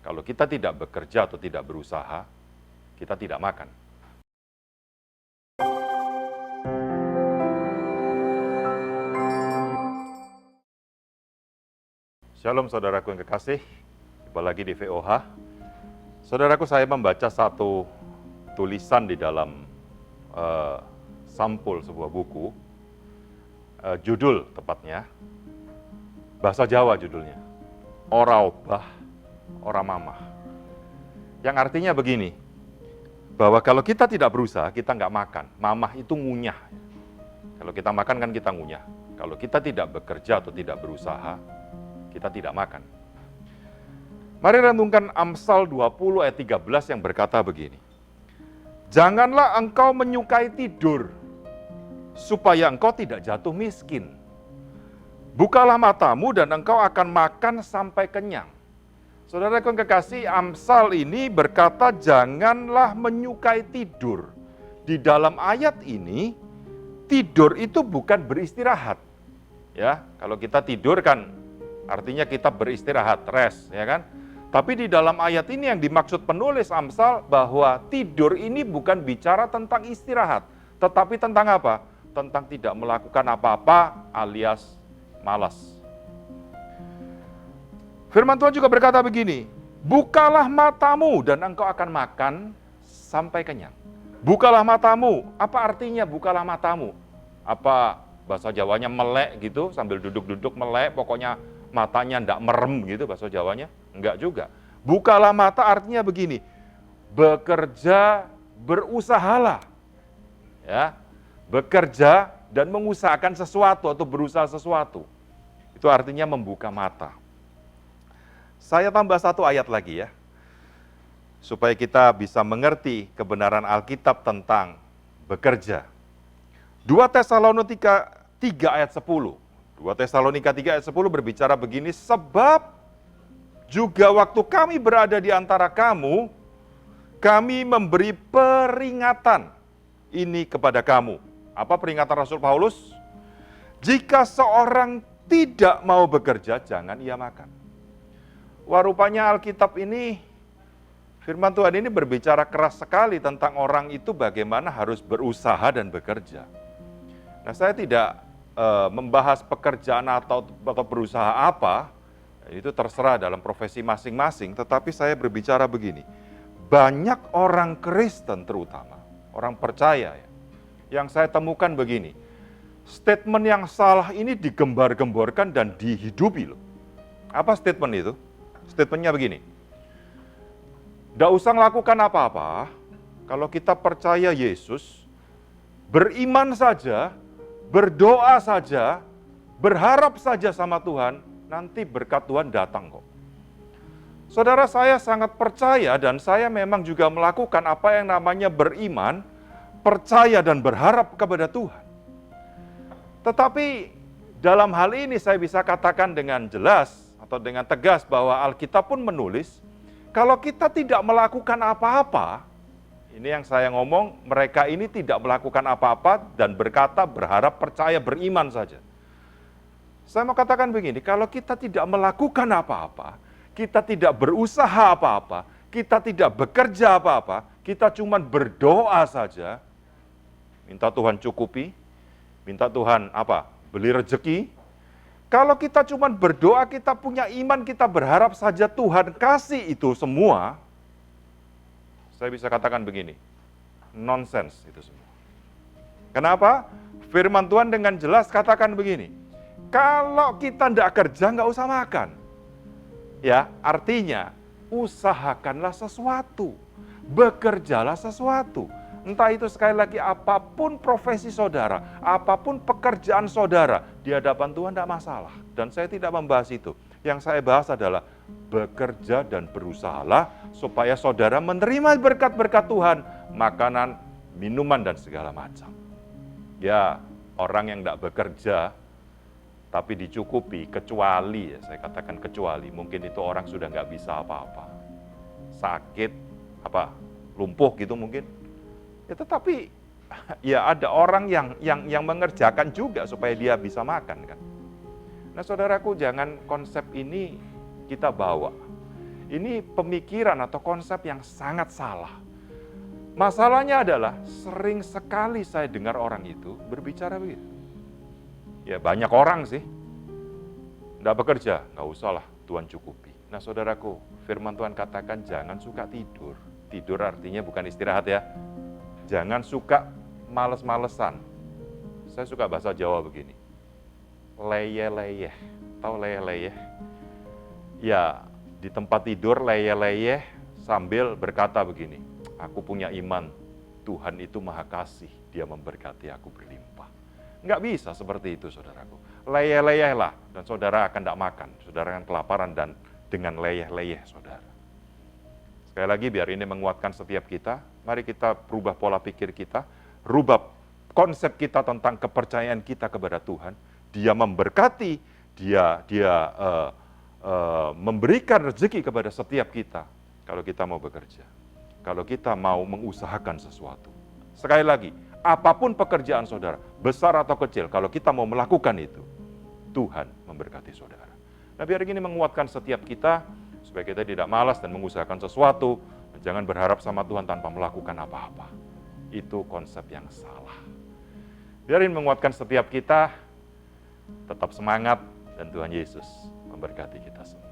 Kalau kita tidak bekerja atau tidak berusaha, kita tidak makan. Shalom saudaraku yang kekasih, jumpa lagi di VOH. Saudaraku, saya membaca satu tulisan di dalam sampul sebuah buku, judul tepatnya, bahasa Jawa judulnya, Ora Obah, Ora Mamah. Yang artinya begini, bahwa kalau kita tidak berusaha, kita nggak makan. Mamah itu ngunyah. Kalau kita makan kan kita ngunyah. Kalau kita tidak bekerja atau tidak berusaha, kita tidak makan. Mari renungkan Amsal 20 ayat 13 yang berkata begini. Janganlah engkau menyukai tidur, supaya engkau tidak jatuh miskin. Bukalah matamu dan engkau akan makan sampai kenyang. Saudara yang kekasih, Amsal ini berkata janganlah menyukai tidur. Di dalam ayat ini, tidur itu bukan beristirahat. Ya, kalau kita tidur kan artinya kita beristirahat, rest, ya kan? Tapi di dalam ayat ini yang dimaksud penulis Amsal bahwa tidur ini bukan bicara tentang istirahat, tetapi tentang apa? Tentang tidak melakukan apa-apa alias malas. Firman Tuhan juga berkata begini, bukalah matamu dan engkau akan makan sampai kenyang. Bukalah matamu, apa artinya bukalah matamu? Apa bahasa Jawanya melek gitu, sambil duduk-duduk melek, pokoknya matanya enggak merem gitu bahasa Jawanya? Enggak juga. Bukalah mata artinya begini, bekerja, berusahalah. Ya, bekerja dan mengusahakan sesuatu atau berusaha sesuatu. Itu artinya membuka mata. Saya tambah satu ayat lagi ya, supaya kita bisa mengerti kebenaran Alkitab tentang bekerja. 2 Tesalonika 3 ayat 10. 2 Tesalonika 3 ayat 10 berbicara begini, sebab juga waktu kami berada di antara kamu, kami memberi peringatan ini kepada kamu. Apa peringatan Rasul Paulus? Jika seorang tidak mau bekerja, jangan ia makan. Wah, rupanya Alkitab ini, firman Tuhan ini berbicara keras sekali tentang orang itu bagaimana harus berusaha dan bekerja. Nah, saya tidak membahas pekerjaan atau berusaha apa, itu terserah dalam profesi masing-masing, tetapi saya berbicara begini, banyak orang Kristen terutama, orang percaya ya, yang saya temukan begini, statement yang salah ini digembar-gemborkan dan dihidupi loh. Apa statement itu? Statementnya begini, tidak usah melakukan apa-apa, kalau kita percaya Yesus, beriman saja, berdoa saja, berharap saja sama Tuhan, nanti berkat Tuhan datang kok. Saudara, saya sangat percaya dan saya memang juga melakukan apa yang namanya beriman, percaya dan berharap kepada Tuhan. Tetapi dalam hal ini saya bisa katakan dengan jelas atau dengan tegas bahwa Alkitab pun menulis, kalau kita tidak melakukan apa-apa, ini yang saya ngomong, mereka ini tidak melakukan apa-apa dan berkata, berharap, percaya, beriman saja. Saya mau katakan begini, kalau kita tidak melakukan apa-apa, kita tidak berusaha apa-apa, kita tidak bekerja apa-apa, kita cuma berdoa saja, minta Tuhan cukupi, minta Tuhan apa? Beli rezeki. Kalau kita cuma berdoa, kita punya iman, kita berharap saja Tuhan kasih itu semua, saya bisa katakan begini, nonsense itu semua. Kenapa? Firman Tuhan dengan jelas katakan begini, kalau kita tidak kerja, nggak usah makan. Ya, artinya, usahakanlah sesuatu, bekerjalah sesuatu. Entah itu sekali lagi apapun profesi saudara, apapun pekerjaan saudara, di hadapan Tuhan tidak masalah. Dan saya tidak membahas itu. Yang saya bahas adalah bekerja dan berusahalah supaya saudara menerima berkat-berkat Tuhan, makanan, minuman, dan segala macam. Ya, orang yang tidak bekerja, tapi dicukupi, kecuali, ya, saya katakan kecuali, mungkin itu orang sudah nggak bisa apa-apa. Sakit, lumpuh gitu mungkin. Ya, tetapi ya ada orang yang mengerjakan juga supaya dia bisa makan kan. Nah saudaraku, jangan konsep ini kita bawa. Ini pemikiran atau konsep yang sangat salah. Masalahnya adalah sering sekali saya dengar orang itu berbicara begitu. Ya banyak orang sih, nggak bekerja, nggak usah lah, Tuhan cukupi. Nah saudaraku, firman Tuhan katakan jangan suka tidur. Tidur artinya bukan istirahat ya. Jangan suka males-malesan. Saya suka bahasa Jawa begini. Leyeh-leyeh. Tahu leyeh-leyeh? Ya, di tempat tidur leyeh-leyeh sambil berkata begini, aku punya iman, Tuhan itu maha kasih, dia memberkati aku berlimpah. Nggak bisa seperti itu saudaraku. Leyeh-leyeh lah, dan saudara akan tidak makan, saudara akan kelaparan dan dengan leyeh-leyeh saudara. Sekali lagi biar ini menguatkan setiap kita, mari kita rubah pola pikir kita, rubah konsep kita tentang kepercayaan kita kepada Tuhan. Dia memberkati, dia memberikan rezeki kepada setiap kita kalau kita mau bekerja, kalau kita mau mengusahakan sesuatu. Sekali lagi, apapun pekerjaan saudara, besar atau kecil, kalau kita mau melakukan itu, Tuhan memberkati saudara. Nah biar ini menguatkan setiap kita, supaya kita tidak malas dan mengusahakan sesuatu, jangan berharap sama Tuhan tanpa melakukan apa-apa. Itu konsep yang salah. Biarin menguatkan setiap kita, tetap semangat, dan Tuhan Yesus memberkati kita semua.